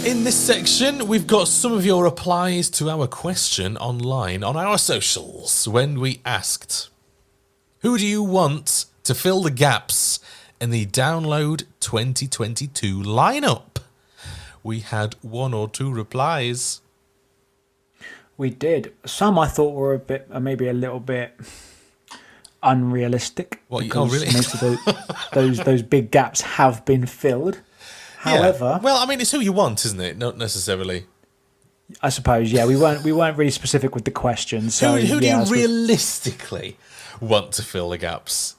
In this section, we've got some of your replies to our question online on our socials when we asked, who do you want to fill the gaps in the Download 2022 lineup? We had one or two replies. We did. Some I thought were maybe a little bit unrealistic. What? Oh, really? Most of those big gaps have been filled. However, yeah. Well, I mean, it's who you want, isn't it? Not necessarily. I suppose, yeah. We weren't really specific with the question. So who do yeah, you realistically want to fill the gaps?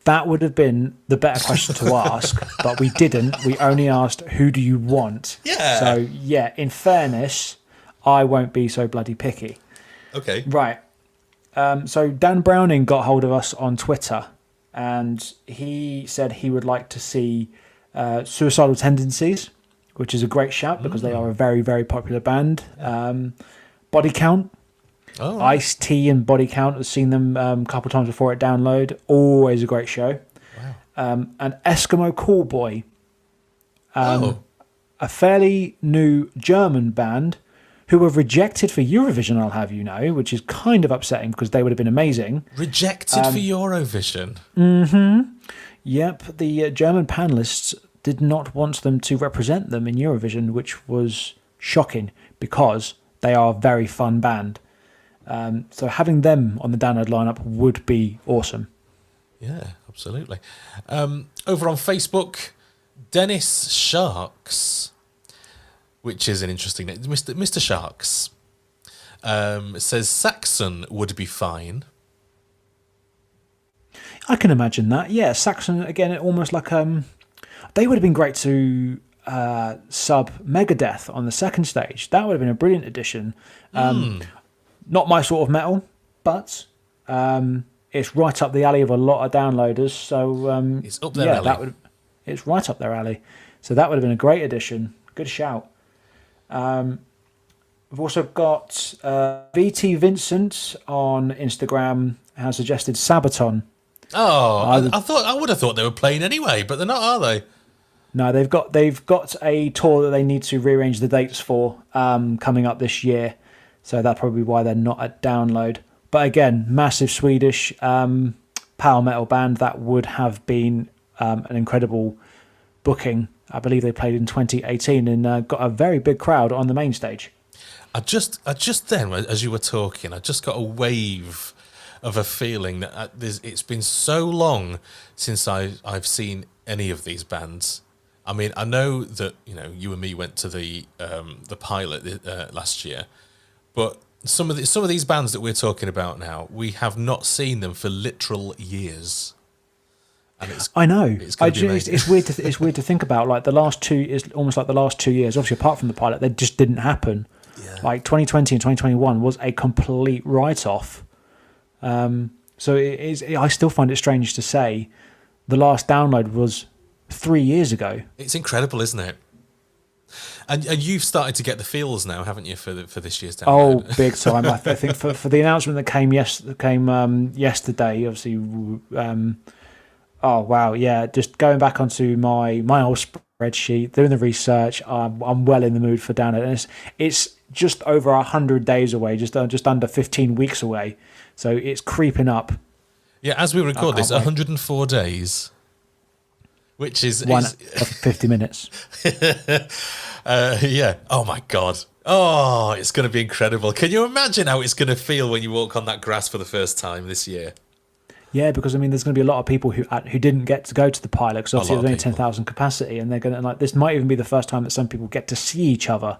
That would have been the better question to ask, but we didn't. We only asked, who do you want? Yeah. So yeah, in fairness, I won't be so bloody picky. Okay. Right. So Dan Browning got hold of us on Twitter, and he said he would like to see Suicidal Tendencies, which is a great shout because they are a very, very popular band. Body Count. Oh, right. Ice-T and Body Count. I've seen them a couple of times before at Download. Always a great show. Wow. And Eskimo Callboy. A fairly new German band who were rejected for Eurovision, I'll have you know, which is kind of upsetting because they would have been amazing. Rejected for Eurovision? Mm-hmm. Yep, the German panelists did not want them to represent them in Eurovision, which was shocking because they are a very fun band. So having them on the Download lineup would be awesome. Yeah, absolutely. Over on Facebook, Dennis Sharks, which is an interesting name, Mr. Sharks, says Saxon would be fine. I can imagine that. Yeah, Saxon, again, almost like... they would have been great to sub Megadeth on the second stage. That would have been a brilliant addition. Not my sort of metal, but it's right up the alley of a lot of downloaders. So it's up their alley. It's right up their alley. So that would have been a great addition. Good shout. We've also got VT Vincent on Instagram has suggested Sabaton. Oh, I would have thought they were playing anyway, but they're not, are they? No, they've got a tour that they need to rearrange the dates for coming up this year. So that's probably why they're not at Download. But again, massive Swedish power metal band. That would have been an incredible booking. I believe they played in 2018 and got a very big crowd on the main stage. I just then, as you were talking, I just got a wave of a feeling that it's been so long since I've seen any of these bands. I mean, I know that you and me went to the pilot last year, but some of these bands that we're talking about now, we have not seen them for literal years. And I know. It's weird. It's weird to think about. Like the last 2 is almost like the last 2 years. Obviously, apart from the pilot, they just didn't happen. Yeah. Like 2020 and 2021 was a complete write-off. So it is. I still find it strange to say the last Download was 3 years ago. It's incredible, isn't it? And you've started to get the feels now, haven't you, for this year's Download? Oh, big time! I think for the announcement that came yesterday, obviously. Oh wow, yeah! Just going back onto my old spreadsheet, doing the research. I'm well in the mood for Download, and it's just over 100 days away, just under 15 weeks away. So it's creeping up. Yeah, as we record this, 104 days, which is 50 minutes. Yeah. Oh my God. Oh, it's going to be incredible. Can you imagine how it's going to feel when you walk on that grass for the first time this year? Yeah, because I mean, there's going to be a lot of people who didn't get to go to the pilot because obviously there's only 10,000 capacity, and they're going to this might even be the first time that some people get to see each other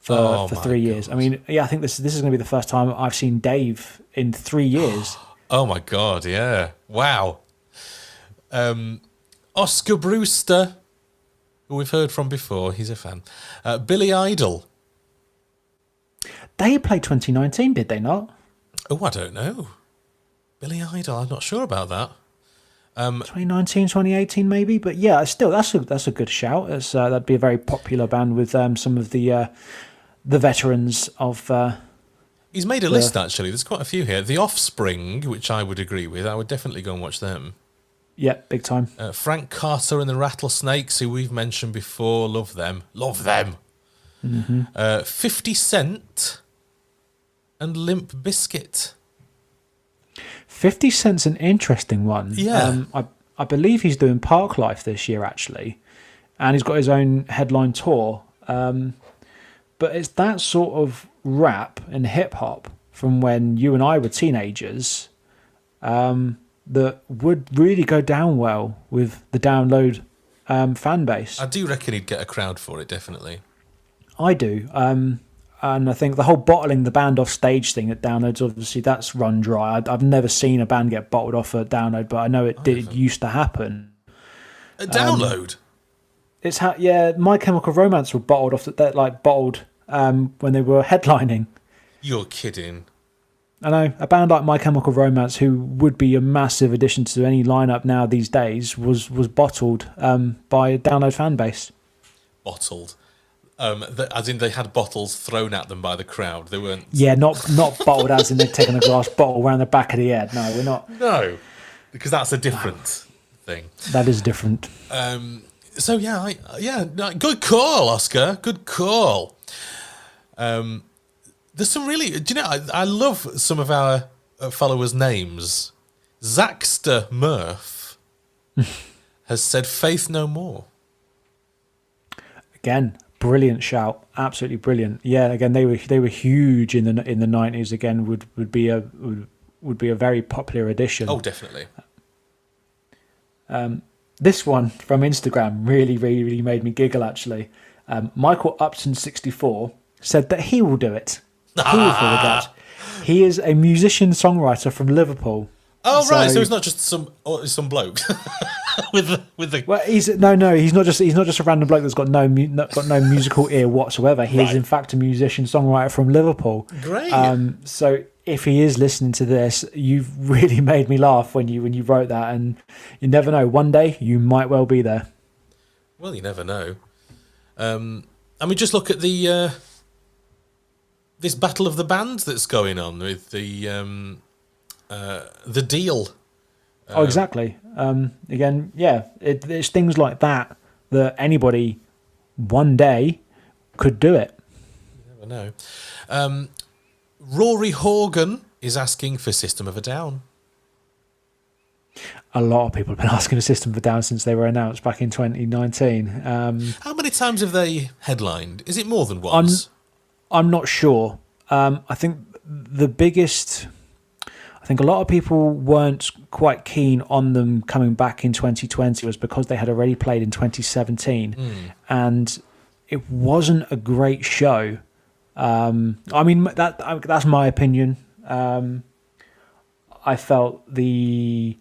for 3 years. I mean, yeah, I think this is going to be the first time I've seen Dave in 3 years. Oh my God, yeah, wow. Oscar Brewster, who we've heard from before, he's a fan. Billy Idol. They played 2019, did they not? Oh, I don't know. Billy Idol, I'm not sure about that. 2019, 2018 maybe, but yeah, still that's a good shout. That'd be a very popular band with some of the veterans of. He's made a list actually. There's quite a few here. The Offspring, which I would agree with. I would definitely go and watch them. Yeah, big time. Frank Carter and the Rattlesnakes, who we've mentioned before. Love them. Love them. 50 Cent and Limp Bizkit. 50 Cent's an interesting one. Yeah. I believe he's doing Park Life this year, actually. And he's got his own headline tour. But it's that sort of rap and hip-hop from when you and I were teenagers that would really go down well with the Download fan base. I do reckon he'd get a crowd for it, definitely. I do. And I think the whole bottling the band off stage thing at Downloads, obviously, that's run dry. I've never seen a band get bottled off at Download, but I know it used to happen. A Download? It's how, yeah, My Chemical Romance were bottled off, when they were headlining. You're kidding. I know, a band like My Chemical Romance, who would be a massive addition to any lineup now these days, was bottled by a Download fan base. Bottled. As in they had bottles thrown at them by the crowd. They weren't... Yeah, not bottled as in they've taken a glass bottle around the back of the head. No, we're not. No, because that's a different thing. That is different. So, good call, Oscar. Good call. There's some really... Do you know, I love some of our followers' names. Zaxter Murph has said Faith No More. Again, brilliant shout. Absolutely brilliant. Yeah, again, they were huge in the 90s. Again, would be a very popular addition. Oh, definitely. This one from Instagram really, really, really made me giggle, actually. Michael Upton64 said that he will do it. He will fill the gaps. He is a musician-songwriter from Liverpool. Oh, right. So it's not just some bloke with the. Well, he's not just a random bloke that's got no musical ear whatsoever. He is in fact a musician-songwriter from Liverpool. Great. So if he is listening to this, you've really made me laugh when you wrote that, and you never know. One day you might well be there. Well, you never know. Just look at the this battle of the bands that's going on with the deal. Exactly. Again, yeah, it's things like that anybody one day could do it. You never know. Rory Horgan is asking for System of a Down. A lot of people have been asking for System of a Down since they were announced back in 2019. How many times have they headlined? Is it more than once? I'm not sure. I think a lot of people weren't quite keen on them coming back in 2020 was because they had already played in 2017 and it wasn't a great show. That's my opinion. I felt I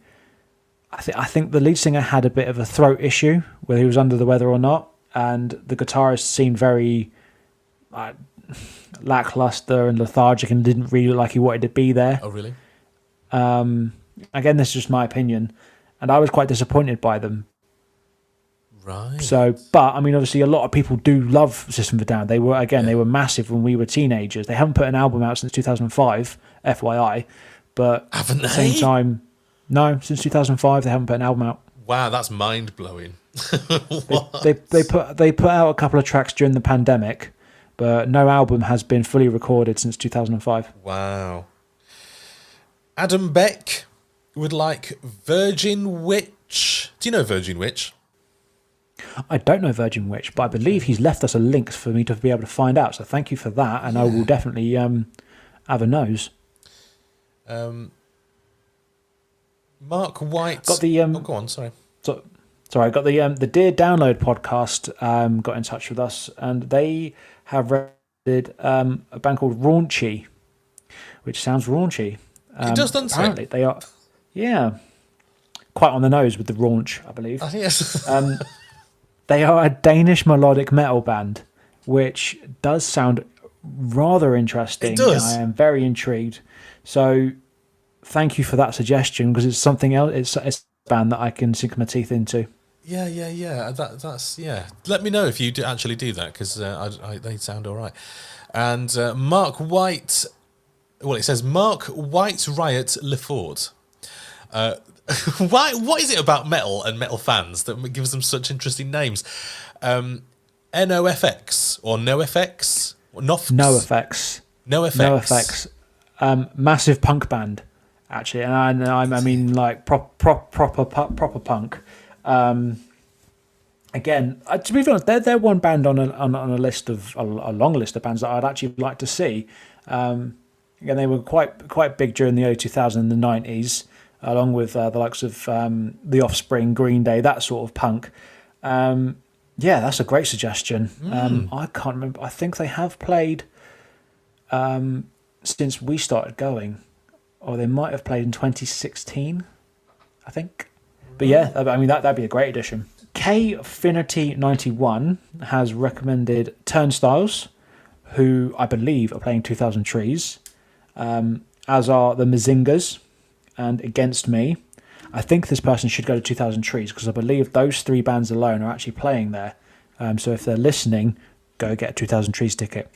think the lead singer had a bit of a throat issue, whether he was under the weather or not, and the guitarist seemed very lackluster and lethargic and didn't really look like he wanted to be there. Oh, really? Again, this is just my opinion, and I was quite disappointed by them. Right. So, but obviously, a lot of people do love System of a Down. They were massive when we were teenagers. They haven't put an album out since 2005, FYI. But haven't they? At the same time, no, since 2005 they haven't put an album out. Wow, that's mind blowing. they put out a couple of tracks during the pandemic, but no album has been fully recorded since 2005. Wow. Adam Beck would like Virgin Witch. Do you know Virgin Witch? I don't know Virgin Witch, but I believe he's left us a link for me to be able to find out. So thank you for that, and I will definitely have a nose. Mark White got the go on. Sorry. Sorry, I got the Dear Download podcast got in touch with us, and they have recommended a band called Raunchy, which sounds raunchy. It does, doesn't apparently, they are, quite on the nose with the raunch, I believe. Yes. They are a Danish melodic metal band, which does sound rather interesting. It does. I am very intrigued. So, thank you for that suggestion, because it's something else. It's a band that I can sink my teeth into. Yeah. That's. Let me know if you actually do that, because they sound all right. And Mark White. Well, it says Mark White Riot Lefort. What is it about metal and metal fans that gives them such interesting names? NOFX or NoFX? Nofx? No Effects. No effects. No Effects. Massive punk band, actually, and I mean like proper punk. Again, to be honest, they're one band on a list of a long list of bands that I'd actually like to see. Again, they were quite big during the early 2000s and the 90s, along with the likes of The Offspring, Green Day, that sort of punk. Yeah, that's a great suggestion. I can't remember. I think they have played since we started going, or they might have played in 2016, I think. But yeah, I mean that'd be a great addition. Kfinity91 has recommended Turnstiles, who I believe are playing 2000 Trees, as are the Mazingas and Against Me. I think this person should go to 2000 Trees because I believe those three bands alone are actually playing there. So if they're listening, go get a 2000 Trees ticket.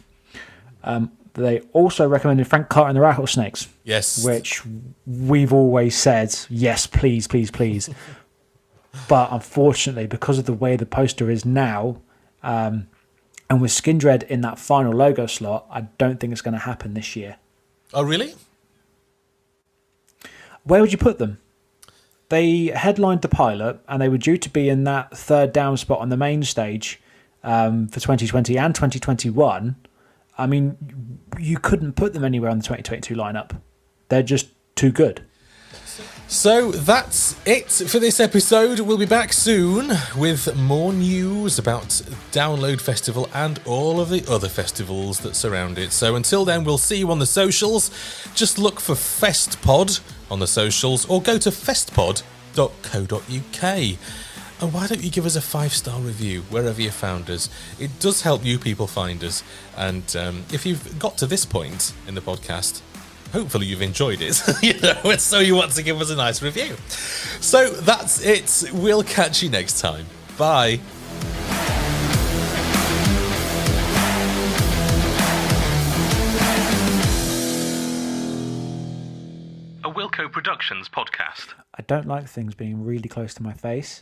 They also recommended Frank Carter and the Rattlesnakes. Yes. Which we've always said, yes, please, please, please. But unfortunately, because of the way the poster is now, and with Skindred in that final logo slot, I don't think it's going to happen this year. Oh, really? Where would you put them? They headlined the pilot, and they were due to be in that third down spot on the main stage for 2020 and 2021. I mean, you couldn't put them anywhere on the 2022 lineup. They're just too good. So that's it for this episode. We'll be back soon with more news about Download Festival and all of the other festivals that surround it. So until then, we'll see you on the socials. Just look for FestPod on the socials or go to festpod.co.uk. And why don't you give us a 5-star review wherever you found us? It does help you people find us. And if you've got to this point in the podcast, hopefully you've enjoyed it, so you want to give us a nice review. So that's it. We'll catch you next time. Bye. A Wilco Productions podcast. I don't like things being really close to my face.